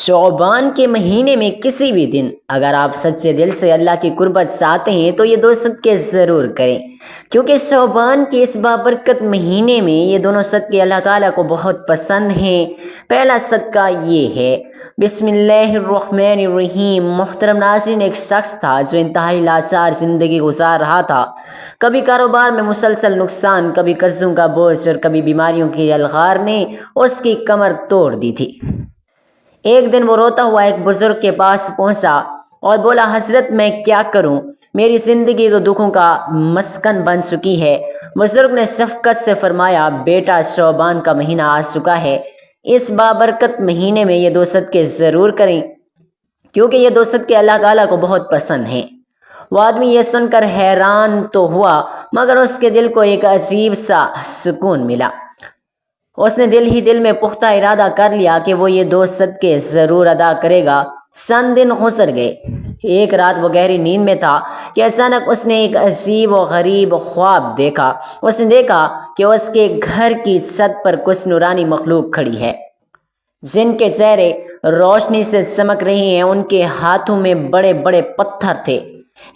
شعبان کے مہینے میں کسی بھی دن اگر آپ سچے دل سے اللہ کی قربت چاہتے ہیں تو یہ 2 صدقے ضرور کریں، کیونکہ شعبان کے اس بابرکت مہینے میں یہ دونوں صدقے اللہ تعالیٰ کو بہت پسند ہیں۔ پہلا صدقہ یہ ہے، بسم اللہ الرحمن الرحیم۔ محترم ناظرین، ایک شخص تھا جو انتہائی لاچار زندگی گزار رہا تھا۔ کبھی کاروبار میں مسلسل نقصان، کبھی قرضوں کا بوجھ اور کبھی بیماریوں کی الغار نے اس کی کمر توڑ دی تھی۔ ایک دن وہ روتا ہوا ایک بزرگ کے پاس پہنچا اور بولا، حضرت میں کیا کروں، میری زندگی تو دکھوں کا مسکن بن چکی ہے۔ بزرگ نے شفقت سے فرمایا، بیٹا شعبان کا مہینہ آ چکا ہے، اس بابرکت مہینے میں یہ 2 صدقے ضرور کریں، کیونکہ یہ 2 صدقے اللہ تعالیٰ کو بہت پسند ہیں۔ وہ آدمی یہ سن کر حیران تو ہوا، مگر اس کے دل کو ایک عجیب سا سکون ملا۔ اس نے دل ہی دل میں پختہ ارادہ کر لیا کہ وہ یہ 2 صدقے ضرور ادا کرے گا۔ چند دن گزر گئے۔ ایک رات وہ گہری نیند میں تھا کہ اچانک اس نے ایک عجیب و غریب خواب دیکھا۔ اس نے دیکھا کہ اس کے گھر کی چھت پر کچھ نورانی مخلوق کھڑی ہے، جن کے چہرے روشنی سے چمک رہے ہیں۔ ان کے ہاتھوں میں بڑے بڑے پتھر تھے،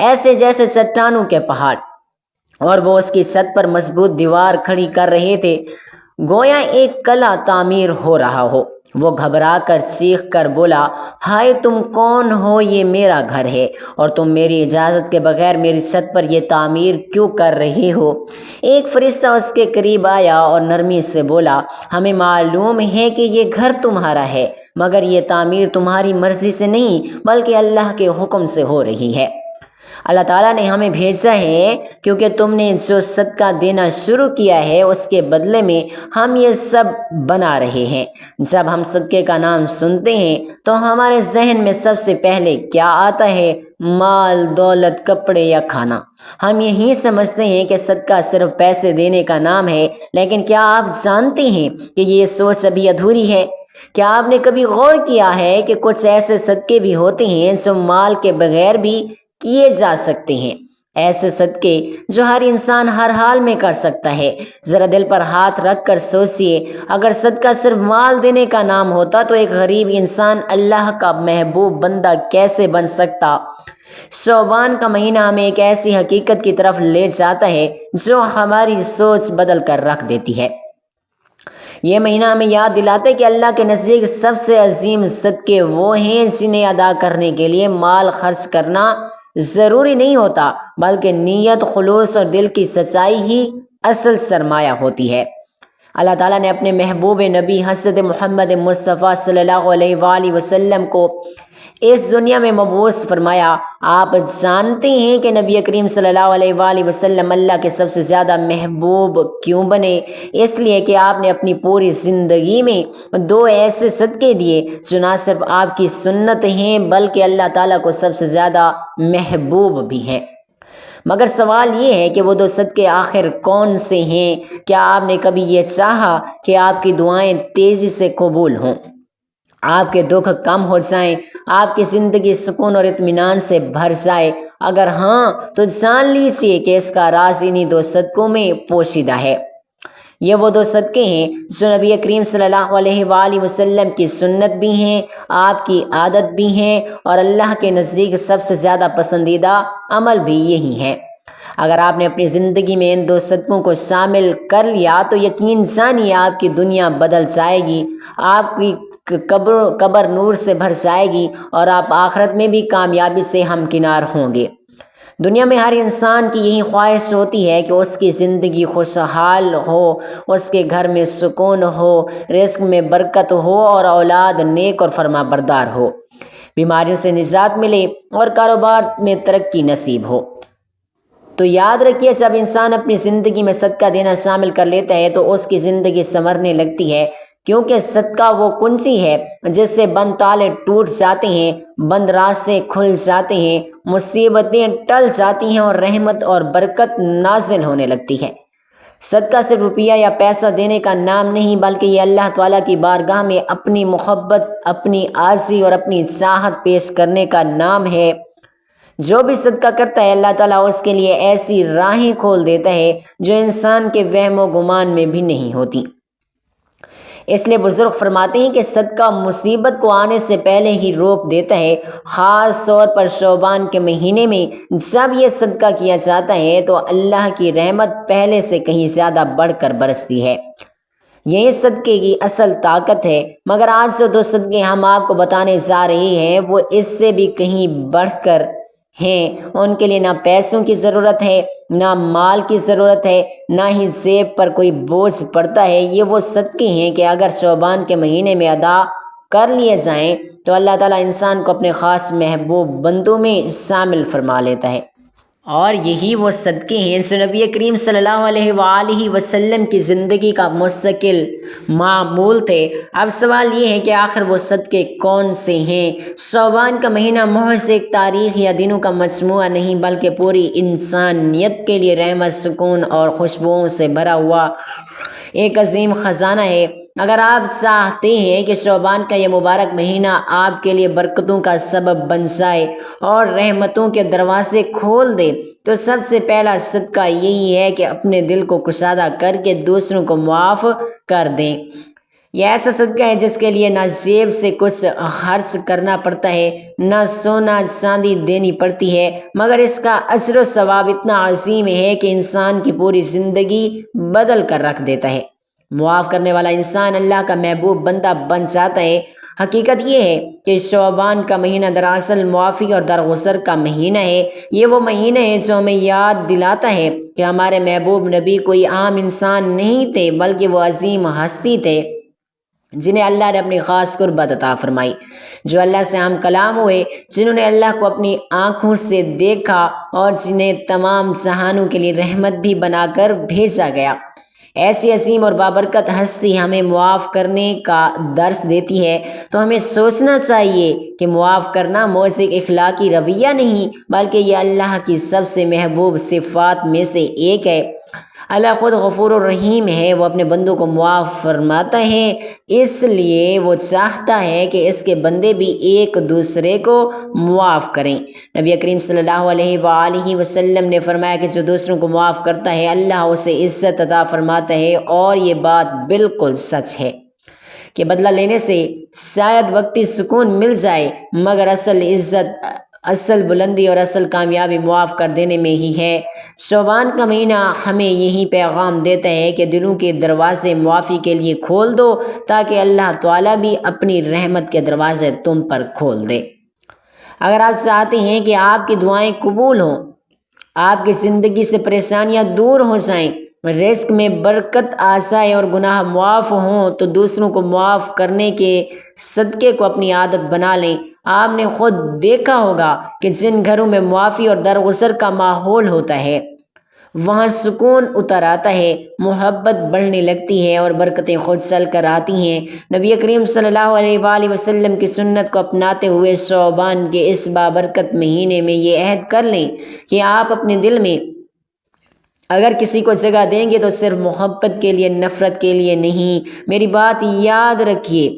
ایسے جیسے چٹانوں کے پہاڑ، اور وہ اس کی چھت پر مضبوط دیوار کھڑی کر رہے تھے، گویا ایک قلعہ تعمیر ہو رہا ہو۔ وہ گھبرا کر چیخ کر بولا، ہائے تم کون ہو، یہ میرا گھر ہے اور تم میری اجازت کے بغیر میری چھت پر یہ تعمیر کیوں کر رہے ہو؟ ایک فرشتہ اس کے قریب آیا اور نرمی سے بولا، ہمیں معلوم ہے کہ یہ گھر تمہارا ہے، مگر یہ تعمیر تمہاری مرضی سے نہیں بلکہ اللہ کے حکم سے ہو رہی ہے۔ اللہ تعالیٰ نے ہمیں بھیجا ہے کیونکہ تم نے جو صدقہ دینا شروع کیا ہے اس کے بدلے میں ہم یہ سب بنا رہے ہیں۔ جب ہم صدقے کا نام سنتے ہیں تو ہمارے ذہن میں سب سے پہلے کیا آتا ہے؟ مال، دولت، کپڑے یا کھانا۔ ہم یہی سمجھتے ہیں کہ صدقہ صرف پیسے دینے کا نام ہے، لیکن کیا آپ جانتے ہیں کہ یہ سوچ ابھی ادھوری ہے؟ کیا آپ نے کبھی غور کیا ہے کہ کچھ ایسے صدقے بھی ہوتے ہیں جو مال کے بغیر بھی کیے جا سکتے ہیں؟ ایسے صدقے جو ہر انسان ہر حال میں کر سکتا ہے۔ ذرا دل پر ہاتھ رکھ کر سوچئے، اگر صدقہ صرف مال دینے کا نام ہوتا تو ایک غریب انسان اللہ کا محبوب بندہ کیسے بن سکتا؟ شعبان کا مہینہ ہمیں ایک ایسی حقیقت کی طرف لے جاتا ہے جو ہماری سوچ بدل کر رکھ دیتی ہے۔ یہ مہینہ ہمیں یاد دلاتا ہے کہ اللہ کے نزدیک سب سے عظیم صدقے وہ ہیں جنہیں ادا کرنے کے لیے مال خرچ کرنا ضروری نہیں ہوتا، بلکہ نیت، خلوص اور دل کی سچائی ہی اصل سرمایہ ہوتی ہے۔ اللہ تعالیٰ نے اپنے محبوب نبی حضرت محمد مصطفیٰ صلی اللہ علیہ وآلہ وسلم کو اس دنیا میں مبعوث فرمایا۔ آپ جانتے ہیں کہ نبی کریم صلی اللہ علیہ وآلہ وسلم اللہ کے سب سے زیادہ محبوب کیوں بنے؟ اس لیے کہ آپ نے اپنی پوری زندگی میں 2 ایسے صدقے دیے جو نہ صرف آپ کی سنت ہیں بلکہ اللہ تعالیٰ کو سب سے زیادہ محبوب بھی ہیں۔ مگر سوال یہ ہے کہ وہ 2 صدقے آخر کون سے ہیں؟ کیا آپ نے کبھی یہ چاہا کہ آپ کی دعائیں تیزی سے قبول ہوں، آپ کے دکھ کم ہو جائیں، آپ کی زندگی سکون اور اطمینان سے بھر جائے؟ اگر ہاں تو جان لیجیے کہ اس کا راز انہی 2 صدقوں میں پوشیدہ ہے۔ یہ وہ 2 صدقے ہیں جو نبی کریم صلی اللہ علیہ وآلہ وسلم کی سنت بھی ہیں، آپ کی عادت بھی ہیں، اور اللہ کے نزدیک سب سے زیادہ پسندیدہ عمل بھی یہی ہے۔ اگر آپ نے اپنی زندگی میں ان 2 صدقوں کو شامل کر لیا تو یقین جانیے آپ کی دنیا بدل جائے گی، آپ کی قبر نور سے بھر جائے گی اور آپ آخرت میں بھی کامیابی سے ہمکنار ہوں گے۔ دنیا میں ہر انسان کی یہی خواہش ہوتی ہے کہ اس کی زندگی خوشحال ہو، اس کے گھر میں سکون ہو، رزق میں برکت ہو اور اولاد نیک اور فرما بردار ہو، بیماریوں سے نجات ملے اور کاروبار میں ترقی نصیب ہو۔ تو یاد رکھیے، جب انسان اپنی زندگی میں صدقہ دینا شامل کر لیتا ہے تو اس کی زندگی سنورنے لگتی ہے، کیونکہ صدقہ وہ کنجی ہے جس سے بند تالے ٹوٹ جاتے ہیں، بند راستے کھل جاتے ہیں، مصیبتیں ٹل جاتی ہیں اور رحمت اور برکت نازل ہونے لگتی ہے۔ صدقہ صرف روپیہ یا پیسہ دینے کا نام نہیں، بلکہ یہ اللہ تعالیٰ کی بارگاہ میں اپنی محبت، اپنی عاجزی اور اپنی چاہت پیش کرنے کا نام ہے۔ جو بھی صدقہ کرتا ہے اللہ تعالیٰ اس کے لیے ایسی راہیں کھول دیتا ہے جو انسان کے وہم و گمان میں بھی نہیں ہوتی۔ اس لیے بزرگ فرماتے ہیں کہ صدقہ مصیبت کو آنے سے پہلے ہی روک دیتا ہے، خاص طور پر شعبان کے مہینے میں جب یہ صدقہ کیا جاتا ہے تو اللہ کی رحمت پہلے سے کہیں زیادہ بڑھ کر برستی ہے۔ یہی صدقے کی اصل طاقت ہے، مگر آج جو دو صدقے ہم آپ کو بتانے جا رہے ہیں وہ اس سے بھی کہیں بڑھ کر ہیں۔ ان کے لیے نہ پیسوں کی ضرورت ہے، نہ مال کی ضرورت ہے، نہ ہی جیب پر کوئی بوجھ پڑتا ہے۔ یہ وہ صدقے ہیں کہ اگر شعبان کے مہینے میں ادا کر لیے جائیں تو اللہ تعالیٰ انسان کو اپنے خاص محبوب بندوں میں شامل فرما لیتا ہے۔ اور یہی وہ صدقے ہیں جو نبی کریم صلی اللہ علیہ وآلہ وسلم کی زندگی کا مستقل معمول تھے۔ اب سوال یہ ہے کہ آخر وہ صدقے کون سے ہیں؟ شعبان کا مہینہ محض ایک تاریخ یا دنوں کا مجموعہ نہیں بلکہ پوری انسانیت کے لیے رحمت، سکون اور خوشبوؤں سے بھرا ہوا ایک عظیم خزانہ ہے۔ اگر آپ چاہتے ہیں کہ شعبان کا یہ مبارک مہینہ آپ کے لیے برکتوں کا سبب بن جائے اور رحمتوں کے دروازے کھول دے تو سب سے پہلا صدقہ یہی ہے کہ اپنے دل کو کشادہ کر کے دوسروں کو معاف کر دیں۔ یہ ایسا صدقہ ہے جس کے لیے نہ جیب سے کچھ خرچ کرنا پڑتا ہے، نہ سونا چاندی دینی پڑتی ہے، مگر اس کا اجر و ثواب اتنا عظیم ہے کہ انسان کی پوری زندگی بدل کر رکھ دیتا ہے۔ معاف کرنے والا انسان اللہ کا محبوب بندہ بن جاتا ہے۔ حقیقت یہ ہے کہ شعبان کا مہینہ دراصل معافی اور درگزر کا مہینہ ہے۔ یہ وہ مہینہ ہے جو ہمیں یاد دلاتا ہے کہ ہمارے محبوب نبی کوئی عام انسان نہیں تھے بلکہ وہ عظیم ہستی تھے جنہیں اللہ نے اپنی خاص قربت عطا فرمائی، جو اللہ سے ہم کلام ہوئے، جنہوں نے اللہ کو اپنی آنکھوں سے دیکھا اور جنہیں تمام جہانوں کے لیے رحمت بھی بنا کر بھیجا گیا۔ ایسی عظیم اور بابرکت ہستی ہمیں معاف کرنے کا درس دیتی ہے تو ہمیں سوچنا چاہیے کہ معاف کرنا محض ایک اخلاقی رویہ نہیں بلکہ یہ اللہ کی سب سے محبوب صفات میں سے ایک ہے۔ اللہ خود غفور الرحیم ہے، وہ اپنے بندوں کو معاف فرماتا ہے، اس لیے وہ چاہتا ہے کہ اس کے بندے بھی ایک دوسرے کو معاف کریں۔ نبی کریم صلی اللہ علیہ وآلہ وسلم نے فرمایا کہ جو دوسروں کو معاف کرتا ہے اللہ اسے عزت عطا فرماتا ہے، اور یہ بات بالکل سچ ہے کہ بدلہ لینے سے شاید وقتی سکون مل جائے مگر اصل عزت، اصل بلندی اور اصل کامیابی معاف کر دینے میں ہی ہے۔ شعبان کا مہینہ ہمیں یہی پیغام دیتا ہے کہ دلوں کے دروازے معافی کے لیے کھول دو تاکہ اللہ تعالیٰ بھی اپنی رحمت کے دروازے تم پر کھول دے۔ اگر آپ چاہتے ہیں کہ آپ کی دعائیں قبول ہوں، آپ کی زندگی سے پریشانیاں دور ہو جائیں، رزق میں برکت آ جائے اور گناہ معاف ہوں تو دوسروں کو معاف کرنے کے صدقے کو اپنی عادت بنا لیں۔ آپ نے خود دیکھا ہوگا کہ جن گھروں میں معافی اور درگزر کا ماحول ہوتا ہے وہاں سکون اتر آتا ہے، محبت بڑھنے لگتی ہے اور برکتیں خود چل کر آتی ہیں۔ نبی کریم صلی اللہ علیہ وآلہ وسلم کی سنت کو اپناتے ہوئے شعبان کے اس بابرکت مہینے میں یہ عہد کر لیں کہ آپ اپنے دل میں اگر کسی کو جگہ دیں گے تو صرف محبت کے لیے، نفرت کے لیے نہیں۔ میری بات یاد رکھیے،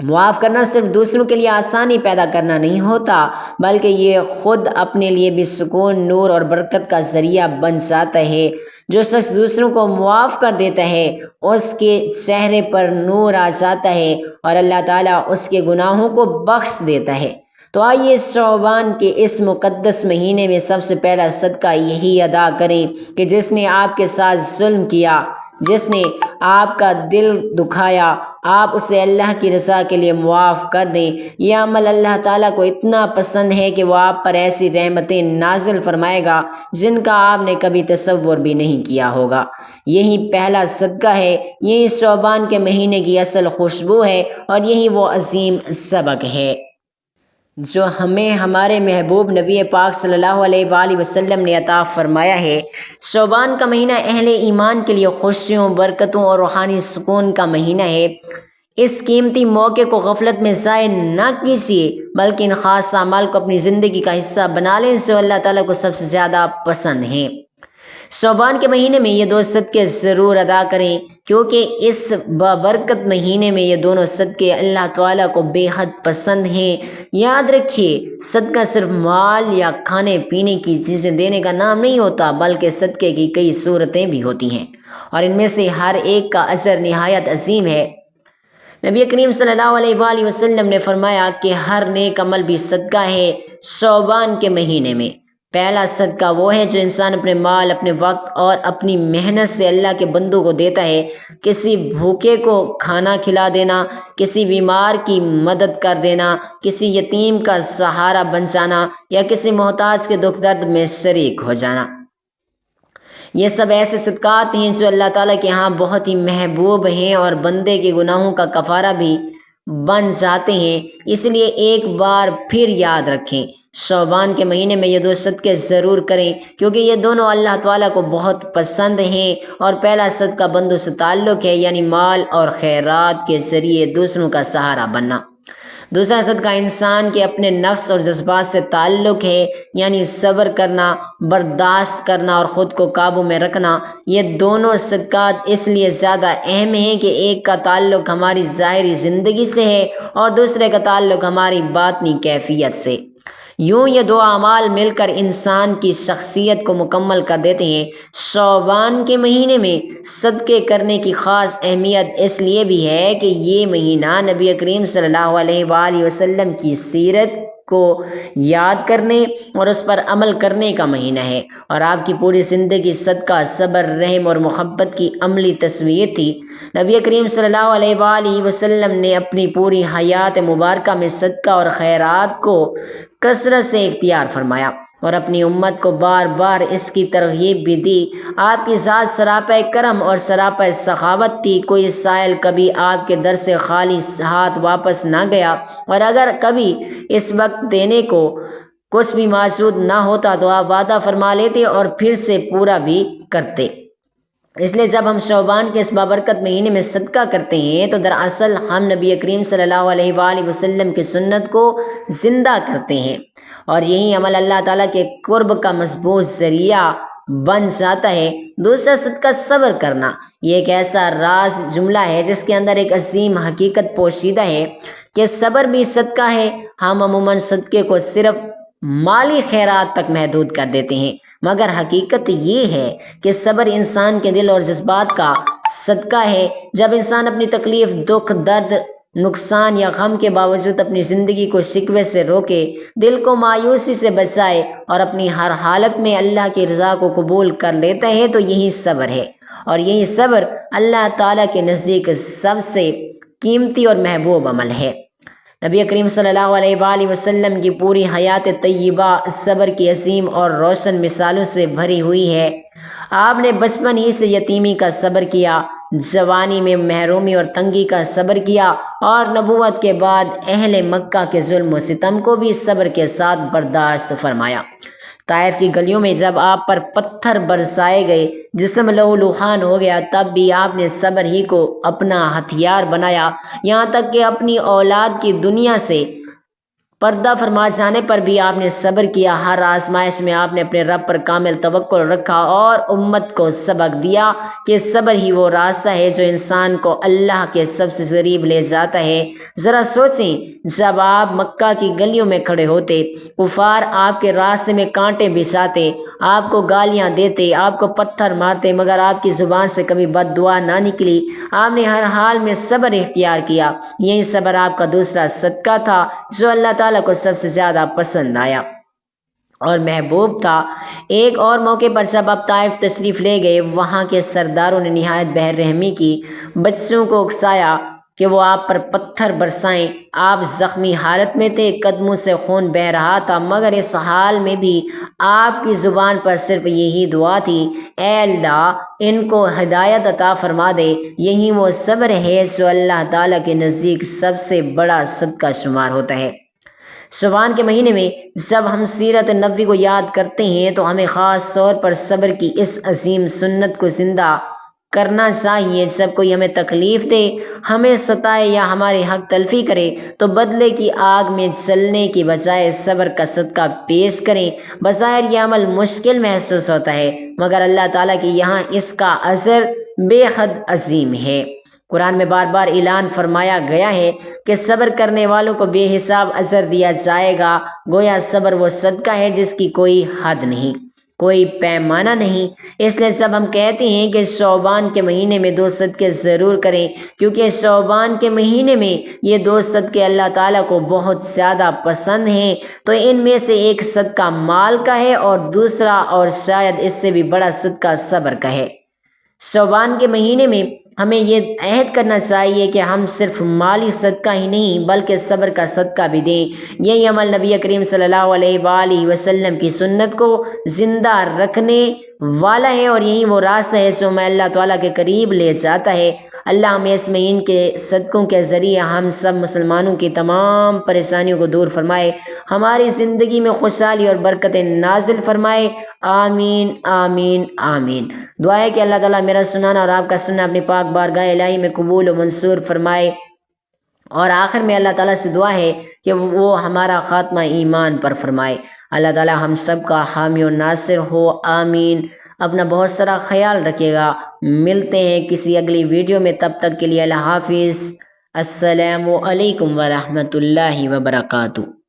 معاف کرنا صرف دوسروں کے لیے آسانی پیدا کرنا نہیں ہوتا بلکہ یہ خود اپنے لیے بھی سکون، نور اور برکت کا ذریعہ بن جاتا ہے۔ جو شخص دوسروں کو معاف کر دیتا ہے اس کے چہرے پر نور آ جاتا ہے اور اللہ تعالیٰ اس کے گناہوں کو بخش دیتا ہے۔ تو آئیے شعبان کے اس مقدس مہینے میں سب سے پہلا صدقہ یہی ادا کریں کہ جس نے آپ کے ساتھ ظلم کیا، جس نے آپ کا دل دکھایا، آپ اسے اللہ کی رضا کے لیے معاف کر دیں۔ یہ عمل اللہ تعالیٰ کو اتنا پسند ہے کہ وہ آپ پر ایسی رحمتیں نازل فرمائے گا جن کا آپ نے کبھی تصور بھی نہیں کیا ہوگا۔ یہی پہلا صدقہ ہے، یہی شعبان کے مہینے کی اصل خوشبو ہے اور یہی وہ عظیم سبق ہے جو ہمیں ہمارے محبوب نبی پاک صلی اللہ علیہ وآلہ وسلم نے عطا فرمایا ہے۔ شعبان کا مہینہ اہل ایمان کے لیے خوشیوں، برکتوں اور روحانی سکون کا مہینہ ہے۔ اس قیمتی موقع کو غفلت میں ضائع نہ کیجیے بلکہ ان خاص اعمال کو اپنی زندگی کا حصہ بنا لیں جو اللہ تعالیٰ کو سب سے زیادہ پسند ہیں۔ شعبان کے مہینے میں یہ دو صدقے ضرور ادا کریں کیونکہ اس بابرکت مہینے میں یہ دونوں صدقے اللہ تعالیٰ کو بے حد پسند ہیں۔ یاد رکھیے، صدقہ صرف مال یا کھانے پینے کی چیزیں دینے کا نام نہیں ہوتا بلکہ صدقے کی کئی صورتیں بھی ہوتی ہیں اور ان میں سے ہر ایک کا اجر نہایت عظیم ہے۔ نبی کریم صلی اللہ علیہ وآلہ وسلم نے فرمایا کہ ہر نیک عمل بھی صدقہ ہے شعبان کے مہینے میں۔ پہلا صدقہ وہ ہے جو انسان اپنے مال، اپنے وقت اور اپنی محنت سے اللہ کے بندوں کو دیتا ہے۔ کسی بھوکے کو کھانا کھلا دینا، کسی بیمار کی مدد کر دینا، کسی یتیم کا سہارا بن جانا یا کسی محتاج کے دکھ درد میں شریک ہو جانا۔ یہ سب ایسے صدقات ہیں جو اللہ تعالیٰ کے ہاں بہت ہی محبوب ہیں اور بندے کے گناہوں کا کفارہ بھی بن جاتے ہیں۔ اس لیے ایک بار پھر یاد رکھیں، شعبان کے مہینے میں یہ دو صدقے ضرور کریں، کیونکہ یہ دونوں اللہ تعالیٰ کو بہت پسند ہیں۔ اور پہلا صدقہ بندوں سے تعلق ہے، یعنی مال اور خیرات کے ذریعے دوسروں کا سہارا بننا۔ دوسرا صدقہ انسان کے اپنے نفس اور جذبات سے تعلق ہے، یعنی صبر کرنا، برداشت کرنا اور خود کو قابو میں رکھنا۔ یہ دونوں صدقات اس لیے زیادہ اہم ہیں کہ ایک کا تعلق ہماری ظاہری زندگی سے ہے اور دوسرے کا تعلق ہماری باطنی کیفیت سے۔ یوں یہ دو اعمال مل کر انسان کی شخصیت کو مکمل کر دیتے ہیں۔ شعبان کے مہینے میں صدقے کرنے کی خاص اہمیت اس لیے بھی ہے کہ یہ مہینہ نبی کریم صلی اللہ علیہ وآلہ وسلم کی سیرت کو یاد کرنے اور اس پر عمل کرنے کا مہینہ ہے، اور آپ کی پوری زندگی صدقہ، صبر، رحم اور محبت کی عملی تصویر تھی۔ نبی کریم صلی اللہ علیہ وآلہ وسلم نے اپنی پوری حیات مبارکہ میں صدقہ اور خیرات کو کثرت سے اختیار فرمایا اور اپنی امت کو بار بار اس کی ترغیب بھی دی۔ آپ کی ذات سراپا کرم اور سراپا سخاوت تھی۔ کوئی سائل کبھی آپ کے در سے خالی ہاتھ واپس نہ گیا، اور اگر کبھی اس وقت دینے کو کچھ بھی موجود نہ ہوتا تو آپ وعدہ فرما لیتے اور پھر سے پورا بھی کرتے۔ اس لیے جب ہم شعبان کے اس بابرکت مہینے میں صدقہ کرتے ہیں تو دراصل ہم نبی کریم صلی اللہ علیہ وآلہ وسلم کی سنت کو زندہ کرتے ہیں، اور یہی عمل اللہ تعالیٰ کے قرب کا مضبوط ذریعہ بن جاتا ہے۔ دوسرا صدقہ صبر کرنا، یہ ایک ایسا راز جملہ ہے جس کے اندر ایک عظیم حقیقت پوشیدہ ہے کہ صبر بھی صدقہ ہے۔ ہم عموماً صدقے کو صرف مالی خیرات تک محدود کر دیتے ہیں، مگر حقیقت یہ ہے کہ صبر انسان کے دل اور جذبات کا صدقہ ہے۔ جب انسان اپنی تکلیف، دکھ، درد، نقصان یا غم کے باوجود اپنی زندگی کو شکوے سے روکے، دل کو مایوسی سے بچائے اور اپنی ہر حالت میں اللہ کی رضا کو قبول کر لیتا ہے تو یہی صبر ہے، اور یہی صبر اللہ تعالیٰ کے نزدیک سب سے قیمتی اور محبوب عمل ہے۔ نبی کریم صلی اللہ علیہ وآلہ وسلم کی پوری حیات طیبہ صبر کی عظیم اور روشن مثالوں سے بھری ہوئی ہے۔ آپ نے بچپن ہی سے یتیمی کا صبر کیا، جوانی میں محرومی اور تنگی کا صبر کیا، اور نبوت کے بعد اہل مکہ کے ظلم و ستم کو بھی صبر کے ساتھ برداشت فرمایا۔ طائف کی گلیوں میں جب آپ پر پتھر برسائے گئے، جسم لہولہان ہو گیا، تب بھی آپ نے صبر ہی کو اپنا ہتھیار بنایا۔ یہاں تک کہ اپنی اولاد کی دنیا سے پردہ فرما جانے پر بھی آپ نے صبر کیا۔ ہر آزمائش میں آپ نے اپنے رب پر کامل توکل رکھا اور امت کو سبق دیا کہ صبر ہی وہ راستہ ہے جو انسان کو اللہ کے سب سے قریب لے جاتا ہے۔ ذرا سوچیں، جب آپ مکہ کی گلیوں میں کھڑے ہوتے، کفار آپ کے راستے میں کانٹے بچھاتے، آپ کو گالیاں دیتے، آپ کو پتھر مارتے، مگر آپ کی زبان سے کبھی بد دعا نہ نکلی۔ آپ نے ہر حال میں صبر اختیار کیا۔ یہی صبر آپ کا دوسرا صدقہ تھا جو اللہ تعالیٰ کو سب سے زیادہ پسند آیا اور محبوب تھا۔ ایک اور موقع پر جب آپ طائف تشریف لے گئے، وہاں کے سرداروں نے نہایت بہر رحمی کی، بچوں کو اکسایا کہ وہ آپ پر پتھر برسائیں۔ آپ زخمی حالت میں تھے، قدموں سے خون بہہ رہا تھا، مگر اس حال میں بھی آپ کی زبان پر صرف یہی دعا تھی، اے اللہ ان کو ہدایت عطا فرما دے۔ یہی وہ صبر ہے جو اللہ تعالیٰ کے نزدیک سب سے بڑا صدقہ شمار ہوتا ہے۔ شعبان کے مہینے میں جب ہم سیرت نبوی کو یاد کرتے ہیں تو ہمیں خاص طور پر صبر کی اس عظیم سنت کو زندہ کرنا چاہیے۔ جب کوئی ہمیں تکلیف دے، ہمیں ستائے یا ہمارے حق تلفی کرے تو بدلے کی آگ میں جلنے کی بجائے صبر کا صدقہ پیش کریں۔ بظاہر یہ عمل مشکل محسوس ہوتا ہے، مگر اللہ تعالیٰ کے یہاں اس کا اجر بے حد عظیم ہے۔ قرآن میں بار بار اعلان فرمایا گیا ہے کہ صبر کرنے والوں کو بے حساب اجر دیا جائے گا۔ گویا صبر وہ صدقہ ہے جس کی کوئی حد نہیں۔ کوئی پیمانہ نہیں۔ اس لیے سب ہم کہتے ہیں کہ شعبان کے مہینے میں 2 صدقے ضرور کریں، کیونکہ شعبان کے مہینے میں یہ 2 صدقے اللہ تعالیٰ کو بہت زیادہ پسند ہیں۔ تو ان میں سے ایک صدقہ مال کا ہے اور دوسرا اور شاید اس سے بھی بڑا صدقہ صبر کا ہے۔ شعبان کے مہینے میں ہمیں یہ عہد کرنا چاہیے کہ ہم صرف مالی صدقہ ہی نہیں بلکہ صبر کا صدقہ بھی دیں۔ یہی عمل نبی کریم صلی اللہ علیہ وآلہ وسلم کی سنت کو زندہ رکھنے والا ہے، اور یہی وہ راستہ ہے جو ہمیں اللہ تعالیٰ کے قریب لے جاتا ہے۔ اللہ ہمیں اس مہینے کے صدقوں کے ذریعے ہم سب مسلمانوں کی تمام پریشانیوں کو دور فرمائے، ہماری زندگی میں خوشحالی اور برکتیں نازل فرمائے۔ آمین آمین آمین۔ دعا ہے کہ اللہ تعالیٰ میرا سنانا اور آپ کا سننا اپنی پاک بارگاہ الہی میں قبول و منصور فرمائے، اور آخر میں اللہ تعالیٰ سے دعا ہے کہ وہ ہمارا خاتمہ ایمان پر فرمائے۔ اللہ تعالیٰ ہم سب کا حامی و ناصر ہو، آمین۔ اپنا بہت سارا خیال رکھیے گا، ملتے ہیں کسی اگلی ویڈیو میں، تب تک کے لیے اللہ حافظ۔ السلام علیکم ورحمۃ اللہ وبرکاتہ۔